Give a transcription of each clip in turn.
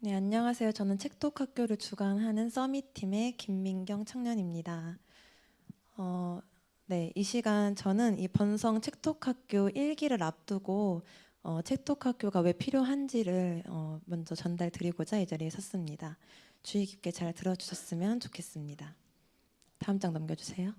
네, 안녕하세요. 저는 책독학교를 주관하는 서밋팀의 김민경 청년입니다. 네, 이 시간 저는 이 번성 책독학교 1기를 앞두고 책독학교가 왜 필요한지를 먼저 전달드리고자 이 자리에 섰습니다. 주의 깊게 잘 들어주셨으면 좋겠습니다. 다음 장 넘겨주세요.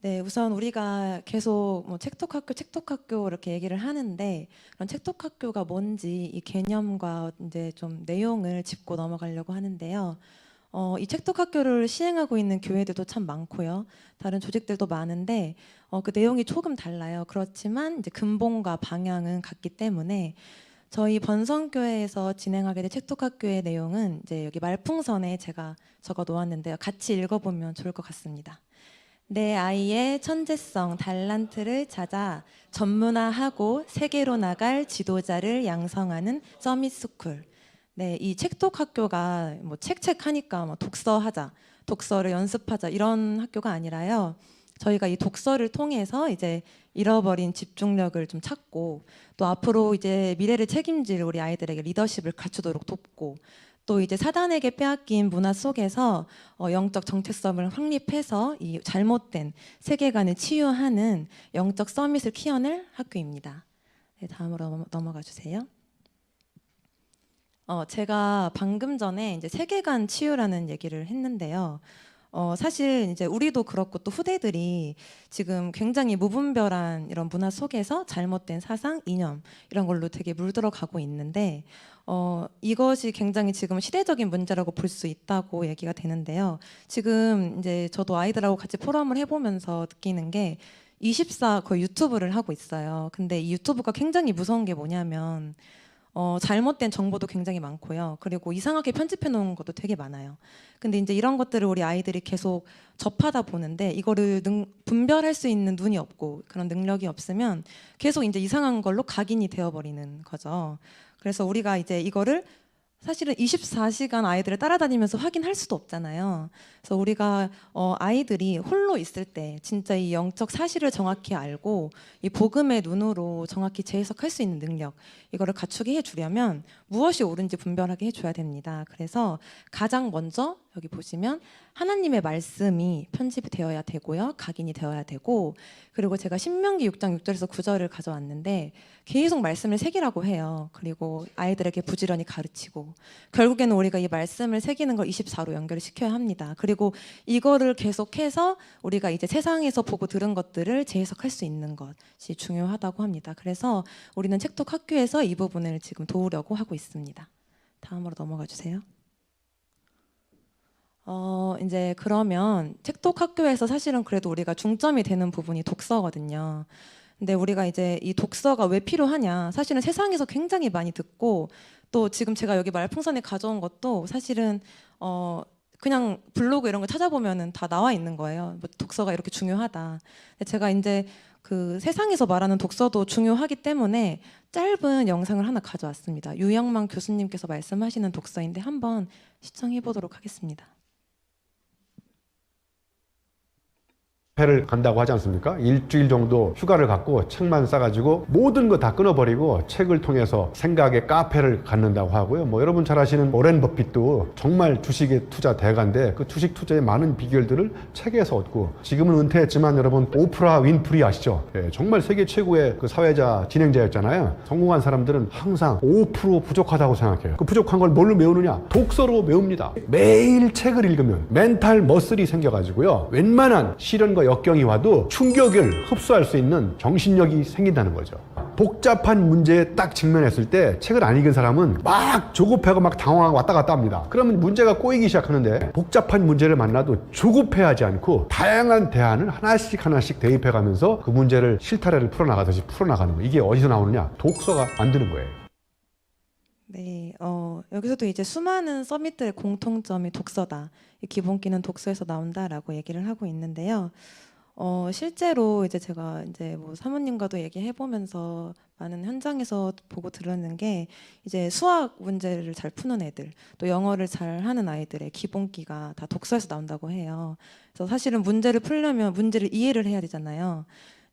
네, 우선 우리가 계속 뭐 책독학교 이렇게 얘기를 하는데 그런 책독학교가 뭔지 이 개념과 이제 좀 내용을 짚고 넘어가려고 하는데요. 이 책독학교를 시행하고 있는 교회들도 참 많고요. 다른 조직들도 많은데 그 내용이 조금 달라요. 그렇지만 이제 근본과 방향은 같기 때문에 저희 번성교회에서 진행하게 된 책독학교의 내용은 이제 여기 말풍선에 제가 적어 놓았는데요. 같이 읽어보면 좋을 것 같습니다. 내 아이의 천재성, 달란트를 찾아 전문화하고 세계로 나갈 지도자를 양성하는 서밋스쿨. 네, 이 책독학교가 뭐 책책하니까 뭐 독서하자, 독서를 연습하자 이런 학교가 아니라요. 저희가 이 독서를 통해서 이제 잃어버린 집중력을 좀 찾고 또 앞으로 이제 미래를 책임질 우리 아이들에게 리더십을 갖추도록 돕고 또 이제 사단에게 빼앗긴 문화 속에서 영적 정체성을 확립해서 이 잘못된 세계관을 치유하는 영적 서밋을 키워낼 학교입니다. 네, 다음으로 넘어가 주세요. 제가 방금 전에 이제 세계관 치유라는 얘기를 했는데요. 사실 이제 우리도 그렇고 또 후대들이 지금 굉장히 무분별한 이런 문화 속에서 잘못된 사상, 이념 이런 걸로 되게 물들어가고 있는데 이것이 굉장히 지금 시대적인 문제라고 볼 수 있다고 얘기가 되는데요. 지금 이제 저도 아이들하고 같이 포럼을 해보면서 느끼는 게 24 거의 유튜브를 하고 있어요. 근데 이 유튜브가 굉장히 무서운 게 뭐냐면 잘못된 정보도 굉장히 많고요. 그리고 이상하게 편집해 놓은 것도 되게 많아요. 근데 이제 이런 것들을 우리 아이들이 계속 접하다 보는데 이거를 분별할 수 있는 눈이 없고 그런 능력이 없으면 계속 이제 이상한 걸로 각인이 되어버리는 거죠. 그래서 우리가 이제 이거를 사실은 24시간 아이들을 따라다니면서 확인할 수도 없잖아요. 그래서 우리가 아이들이 홀로 있을 때 진짜 이 영적 사실을 정확히 알고 이 복음의 눈으로 정확히 재해석할 수 있는 능력 이거를 갖추게 해주려면 무엇이 옳은지 분별하게 해줘야 됩니다. 그래서 가장 먼저 여기 보시면 하나님의 말씀이 편집이 되어야 되고요. 각인이 되어야 되고 그리고 제가 신명기 6장 6절에서 9절을 가져왔는데 계속 말씀을 새기라고 해요. 그리고 아이들에게 부지런히 가르치고 결국에는 우리가 이 말씀을 새기는 걸 24로 연결을 시켜야 합니다. 그리고 이거를 계속해서 우리가 이제 세상에서 보고 들은 것들을 재해석할 수 있는 것이 중요하다고 합니다. 그래서 우리는 책독 학교에서 이 부분을 지금 도우려고 하고 있습니다. 다음으로 넘어가 주세요. 이제 그러면 책독 학교에서 사실은 그래도 우리가 중점이 되는 부분이 독서거든요. 근데 우리가 이제 이 독서가 왜 필요하냐? 사실은 세상에서 굉장히 많이 듣고 또 지금 제가 여기 말풍선에 가져온 것도 사실은 그냥 블로그 이런 거 찾아보면은 다 나와 있는 거예요. 뭐 독서가 이렇게 중요하다. 근데 제가 이제 그 세상에서 말하는 독서도 중요하기 때문에 짧은 영상을 하나 가져왔습니다. 유영만 교수님께서 말씀하시는 독서인데 한번 시청해 보도록 하겠습니다. 회를 간다고 하지 않습니까? 일주일 정도 휴가를 갖고 책만 싸가지고 모든 거 다 끊어버리고 책을 통해서 생각의 카페를 갖는다고 하고요. 뭐 여러분 잘 아시는 오렌 버핏도 정말 주식에 투자 대가인데 그 주식 투자의 많은 비결들을 책에서 얻고 지금은 은퇴했지만 여러분 오프라 윈프리 아시죠? 예, 정말 세계 최고의 그 사회자 진행자였잖아요. 성공한 사람들은 항상 5% 부족하다고 생각해요. 그 부족한 걸 뭘로 메우느냐? 독서로 메웁니다. 매일 책을 읽으면 멘탈 머슬이 생겨가지고요. 웬만한 시련과 역경이 와도 충격을 흡수할 수 있는 정신력이 생긴다는 거죠. 복잡한 문제에 딱 직면했을 때 책을 안 읽은 사람은 막 조급해하고 막 당황하고 왔다 갔다 합니다. 그러면 문제가 꼬이기 시작하는데 복잡한 문제를 만나도 조급해하지 않고 다양한 대안을 하나씩 대입해가면서 그 문제를 실타래를 풀어나가듯이 풀어나가는 거예요. 이게 어디서 나오느냐? 독서가 만드는 거예요. 네, 여기서도 이제 수많은 서밋들의 공통점이 독서다. 이 기본기는 독서에서 나온다라고 얘기를 하고 있는데요. 실제로 이제 제가 이제 뭐 사모님과도 얘기해 보면서 많은 현장에서 보고 들었는 게 이제 수학 문제를 잘 푸는 애들, 또 영어를 잘 하는 아이들의 기본기가 다 독서에서 나온다고 해요. 그래서 사실은 문제를 풀려면 문제를 이해를 해야 되잖아요.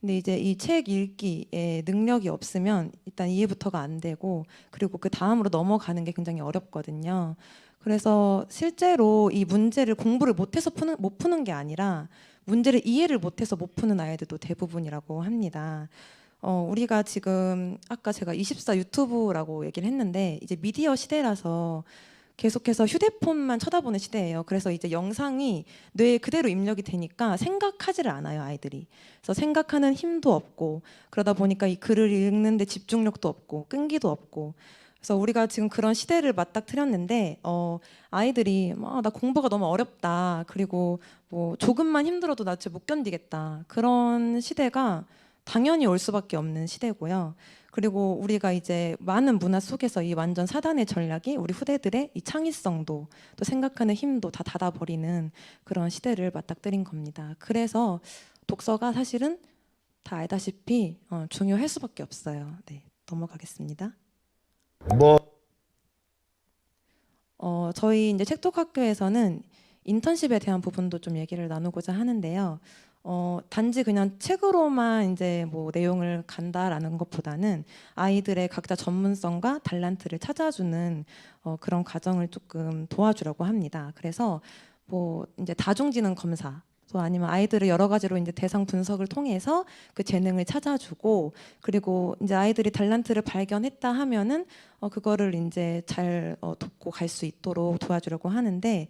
근데 이제 이 책 읽기에 능력이 없으면 일단 이해부터가 안 되고 그리고 그 다음으로 넘어가는 게 굉장히 어렵거든요. 그래서 실제로 이 문제를 공부를 못해서 못 푸는 게 아니라 문제를 이해를 못해서 못 푸는 아이들도 대부분이라고 합니다. 우리가 지금 아까 제가 24 유튜브라고 얘기를 했는데 이제 미디어 시대라서 계속해서 휴대폰만 쳐다보는 시대예요. 그래서 이제 영상이 뇌에 그대로 입력이 되니까 생각하지를 않아요, 아이들이. 그래서 생각하는 힘도 없고 그러다 보니까 이 글을 읽는데 집중력도 없고 끈기도 없고 그래서 우리가 지금 그런 시대를 맞닥뜨렸는데 아이들이 나 공부가 너무 어렵다. 그리고 뭐 조금만 힘들어도 나 진짜 못 견디겠다. 그런 시대가 당연히 올 수밖에 없는 시대고요. 그리고 우리가 이제 많은 문화 속에서 이 완전 사단의 전략이 우리 후대들의 이 창의성도 또 생각하는 힘도 다 닫아버리는 그런 시대를 맞닥뜨린 겁니다. 그래서 독서가 사실은 다 알다시피 중요할 수밖에 없어요. 네, 넘어가겠습니다. 저희 이제 책독학교에서는 인턴십에 대한 부분도 좀 얘기를 나누고자 하는데요. 단지 그냥 책으로만 이제 뭐 내용을 간다라는 것보다는 아이들의 각자 전문성과 달란트를 찾아주는 그런 과정을 조금 도와주려고 합니다. 그래서 뭐 이제 다중지능 검사 또 아니면 아이들을 여러 가지로 이제 대상 분석을 통해서 그 재능을 찾아주고 그리고 이제 아이들이 달란트를 발견했다 하면은 그거를 이제 잘 돕고 갈 수 있도록 도와주려고 하는데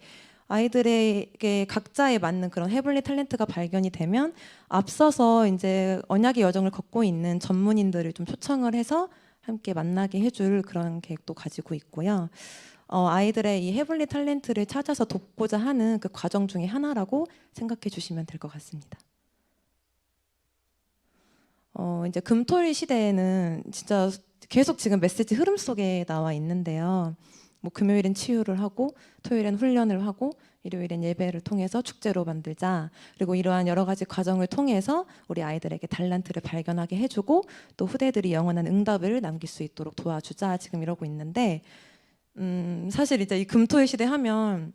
아이들에게 각자에 맞는 그런 해블리 탤런트가 발견이 되면 앞서서 이제 언약의 여정을 걷고 있는 전문인들을 좀 초청을 해서 함께 만나게 해줄 그런 계획도 가지고 있고요. 아이들의 이 해블리 탤런트를 찾아서 돕고자 하는 그 과정 중에 하나라고 생각해 주시면 될 것 같습니다. 이제 금토일 시대에는 진짜 계속 지금 메시지 흐름 속에 나와 있는데요. 뭐 금요일엔 치유를 하고 토요일엔 훈련을 하고 일요일엔 예배를 통해서 축제로 만들자. 그리고 이러한 여러 가지 과정을 통해서 우리 아이들에게 달란트를 발견하게 해주고 또 후대들이 영원한 응답을 남길 수 있도록 도와주자. 지금 이러고 있는데 사실 이제 이 금토일 시대 하면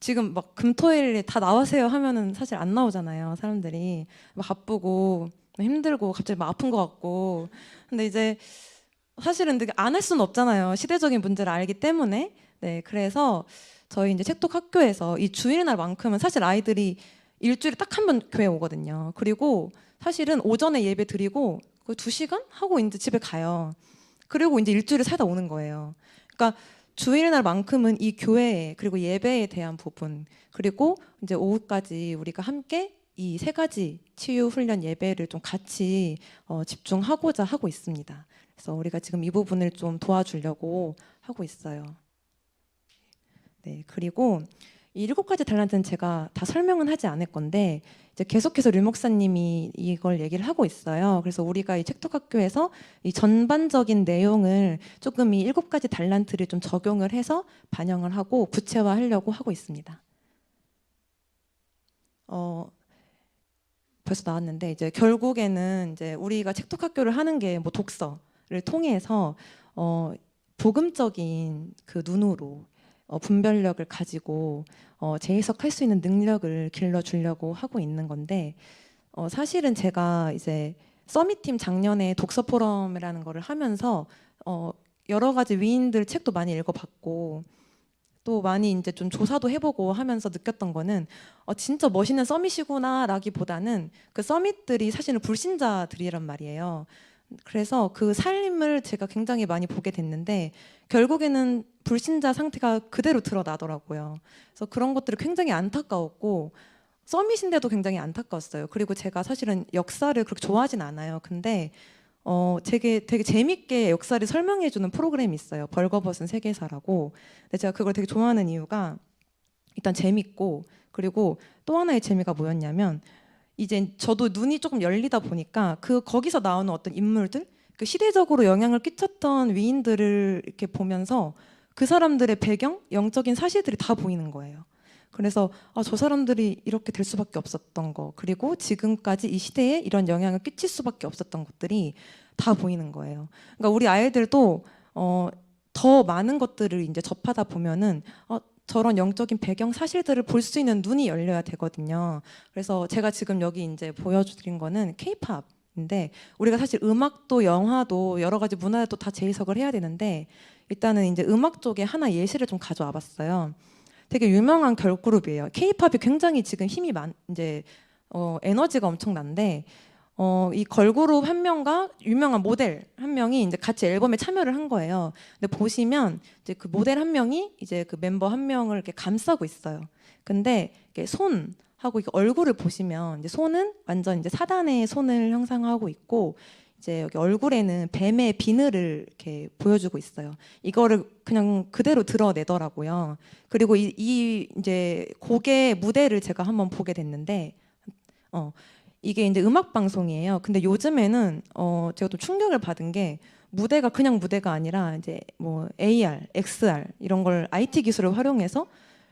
지금 막 금토일 다 나와세요 하면은 사실 안 나오잖아요. 사람들이 막 바쁘고 힘들고 갑자기 막 아픈 것 같고. 근데 이제 사실은 안 할 수는 없잖아요. 시대적인 문제를 알기 때문에. 네, 그래서 저희 이제 책독 학교에서 이 주일날만큼은 사실 아이들이 일주일에 딱 한 번 교회 오거든요. 그리고 사실은 오전에 예배 드리고 그 2시간 하고 이제 집에 가요. 그리고 이제 일주일을 살다 오는 거예요. 그러니까 주일날만큼은 이 교회 그리고 예배에 대한 부분 그리고 이제 오후까지 우리가 함께 이 3가지 치유 훈련 예배를 좀 같이 집중하고자 하고 있습니다. 그래서 우리가 지금 이 부분을 좀 도와주려고 하고 있어요. 네, 그리고 이 7가지 달란트는 제가 다 설명은 하지 않을 건데 이제 계속해서 류 목사님이 이걸 얘기를 하고 있어요. 그래서 우리가 이 책독학교에서 이 전반적인 내용을 조금 이 7가지 달란트를 좀 적용을 해서 반영을 하고 구체화하려고 하고 있습니다. 벌써 나왔는데 이제 결국에는 이제 우리가 책독학교를 하는 게 뭐 독서를 통해서 복음적인 그 눈으로 분별력을 가지고 재해석할 수 있는 능력을 길러주려고 하고 있는 건데 사실은 제가 이제 서밋팀 작년에 독서 포럼이라는 거를 하면서 여러 가지 위인들 책도 많이 읽어봤고 또 많이 이제 좀 조사도 해보고 하면서 느꼈던 거는 진짜 멋있는 서밋이구나라기보다는 그 서밋들이 사실은 불신자들이란 말이에요. 그래서 그 삶을 제가 굉장히 많이 보게 됐는데 결국에는 불신자 상태가 그대로 드러나더라고요. 그래서 그런 것들이 굉장히 안타까웠고 서밋인데도 굉장히 안타까웠어요. 그리고 제가 사실은 역사를 그렇게 좋아하진 않아요. 근데 되게 재밌게 역사를 설명해주는 프로그램이 있어요. 벌거벗은 세계사라고. 근데 제가 그걸 되게 좋아하는 이유가 일단 재밌고 그리고 또 하나의 재미가 뭐였냐면 이제 저도 눈이 조금 열리다 보니까 거기서 나오는 어떤 인물들 그 시대적으로 영향을 끼쳤던 위인들을 이렇게 보면서 그 사람들의 배경, 영적인 사실들이 다 보이는 거예요. 그래서 저 사람들이 이렇게 될 수밖에 없었던 거 그리고 지금까지 이 시대에 이런 영향을 끼칠 수밖에 없었던 것들이 다 보이는 거예요. 그러니까 우리 아이들도 더 많은 것들을 이제 접하다 보면은 저런 영적인 배경 사실들을 볼 수 있는 눈이 열려야 되거든요. 그래서 제가 지금 여기 이제 보여드린 거는 K-팝 문화인데 우리가 사실 음악도 영화도 여러 가지 문화에 또 다 재해석을 해야 되는데 일단은 이제 음악 쪽에 하나 예시를 좀 가져와 봤어요. 되게 유명한 걸그룹이에요. K-팝이 굉장히 지금 힘이 이제 에너지가 엄청난데 이 걸그룹 한 명과 유명한 모델 한 명이 이제 같이 앨범에 참여를 한 거예요. 근데 보시면 이제 그 모델 한 명이 이제 그 멤버 한 명을 이렇게 감싸고 있어요. 근데 이게 손하고 이게 얼굴을 보시면 이제 손은 완전 이제 사단의 손을 형상하고 있고 이제 여기 얼굴에는 뱀의 비늘을 이렇게 보여주고 있어요. 이거를 그냥 그대로 드러내더라고요. 그리고 이 이제 곡의 무대를 제가 한번 보게 됐는데 이게 이제 음악 방송이에요. 근데 요즘에는 제가 또 충격을 받은 게 무대가 그냥 무대가 아니라 이제 뭐 AR, XR 이런 걸 IT 기술을 활용해서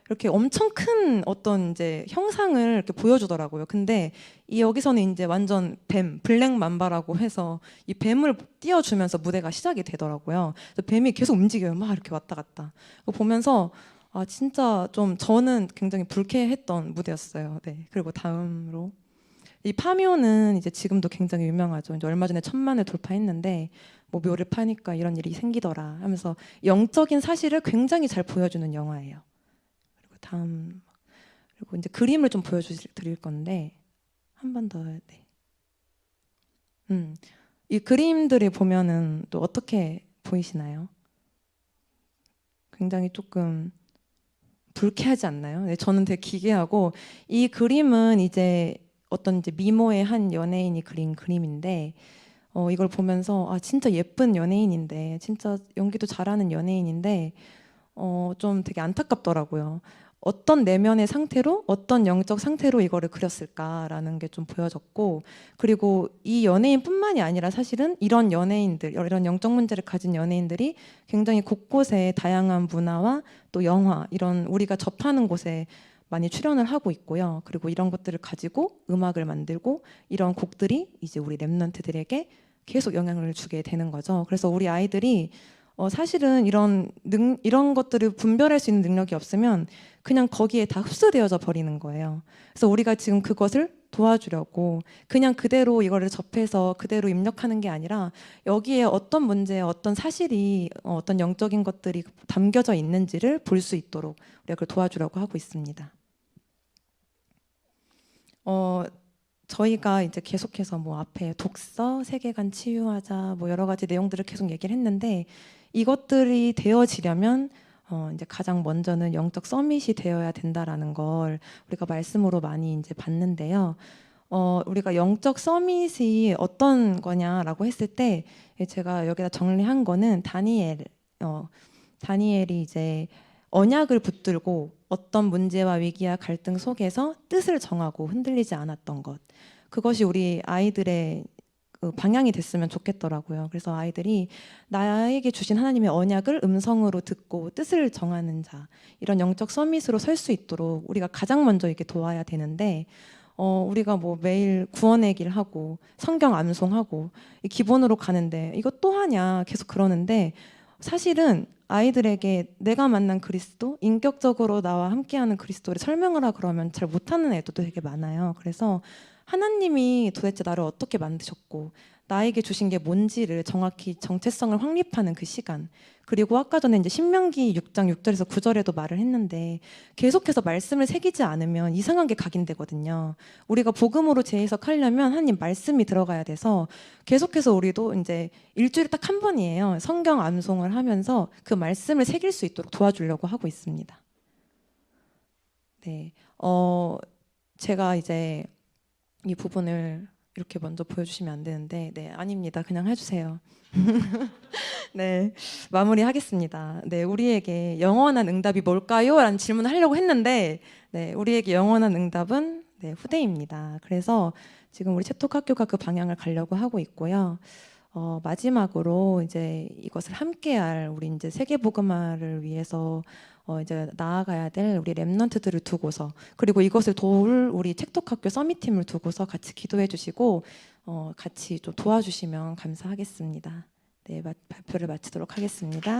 이렇게 엄청 큰 어떤 이제 형상을 이렇게 보여주더라고요. 근데 이 여기서는 이제 완전 뱀, 블랙 맘바라고 해서 이 뱀을 띄워주면서 무대가 시작이 되더라고요. 그래서 뱀이 계속 움직여요. 막 이렇게 왔다 갔다. 그거 보면서 아 진짜 좀 저는 굉장히 불쾌했던 무대였어요. 네. 그리고 다음으로 이 파묘는 이제 지금도 굉장히 유명하죠. 이제 얼마 전에 1,000만을 돌파했는데 뭐 묘를 파니까 이런 일이 생기더라 하면서 영적인 사실을 굉장히 잘 보여주는 영화예요. 그리고 다음 그리고 이제 그림을 좀 보여드릴 건데 한 번 더. 네. 이 그림들이 보면은 또 어떻게 보이시나요? 굉장히 조금 불쾌하지 않나요? 네, 저는 되게 기괴하고 이 그림은 이제 어떤 이제 미모의 한 연예인이 그린 그림인데 이걸 보면서 아 진짜 예쁜 연예인인데 진짜 연기도 잘하는 연예인인데 좀 되게 안타깝더라고요. 어떤 내면의 상태로 어떤 영적 상태로 이거를 그렸을까라는 게 좀 보여졌고 그리고 이 연예인뿐만이 아니라 사실은 이런 연예인들 이런 영적 문제를 가진 연예인들이 굉장히 곳곳에 다양한 문화와 또 영화 이런 우리가 접하는 곳에 많이 출연을 하고 있고요. 그리고 이런 것들을 가지고 음악을 만들고 이런 곡들이 이제 우리 랩런트들에게 계속 영향을 주게 되는 거죠. 그래서 우리 아이들이 사실은 이런 것들을 분별할 수 있는 능력이 없으면 그냥 거기에 다 흡수되어져 버리는 거예요. 그래서 우리가 지금 그것을 도와주려고 그냥 그대로 이거를 접해서 그대로 입력하는 게 아니라 여기에 어떤 문제, 어떤 사실이 어떤 영적인 것들이 담겨져 있는지를 볼 수 있도록 우리가 그걸 도와주려고 하고 있습니다. 저희가 이제 계속해서 뭐 앞에 독서, 세계관 치유하자 뭐 여러 가지 내용들을 계속 얘기를 했는데 이것들이 되어지려면 이제 가장 먼저는 영적 서밋이 되어야 된다라는 걸 우리가 말씀으로 많이 이제 봤는데요. 우리가 영적 서밋이 어떤 거냐라고 했을 때 제가 여기다 정리한 거는 다니엘이 이제 언약을 붙들고 어떤 문제와 위기와 갈등 속에서 뜻을 정하고 흔들리지 않았던 것. 그것이 우리 아이들의 그 방향이 됐으면 좋겠더라고요. 그래서 아이들이 나에게 주신 하나님의 언약을 음성으로 듣고 뜻을 정하는 자, 이런 영적 서밋으로 설 수 있도록 우리가 가장 먼저 이렇게 도와야 되는데 우리가 뭐 매일 구원의 길 하고 성경 암송하고 기본으로 가는데 이거 또 하냐 계속 그러는데 사실은 아이들에게 내가 만난 그리스도, 인격적으로 나와 함께하는 그리스도를 설명을 하라 그러면 잘 못하는 애들도 되게 많아요. 그래서 하나님이 도대체 나를 어떻게 만드셨고 나에게 주신 게 뭔지를 정확히 정체성을 확립하는 그 시간, 그리고 아까 전에 이제 신명기 6장 6절에서 9절에도 말을 했는데 계속해서 말씀을 새기지 않으면 이상한 게 각인되거든요. 우리가 복음으로 재해석하려면 하나님 말씀이 들어가야 돼서 계속해서 우리도 이제 일주일에 딱 한 번이에요. 성경 암송을 하면서 그 말씀을 새길 수 있도록 도와주려고 하고 있습니다. 네, 제가 이제 이 부분을 이렇게 먼저 보여주시면 안 되는데, 네, 아닙니다. 그냥 해주세요. 네, 마무리하겠습니다. 네, 우리에게 영원한 응답이 뭘까요? 라는 질문을 하려고 했는데, 네, 우리에게 영원한 응답은 네, 후대입니다. 그래서 지금 우리 채톡학교가 그 방향을 가려고 하고 있고요. 마지막으로 이제 이것을 함께할 우리 이제 세계복음화를 위해서 이제 나아가야 될 우리 랩런트들을 두고서, 그리고 이것을 도울 우리 책독학교 서밋팀을 두고서 같이 기도해 주시고 같이 좀 도와주시면 감사하겠습니다. 네, 발표를 마치도록 하겠습니다.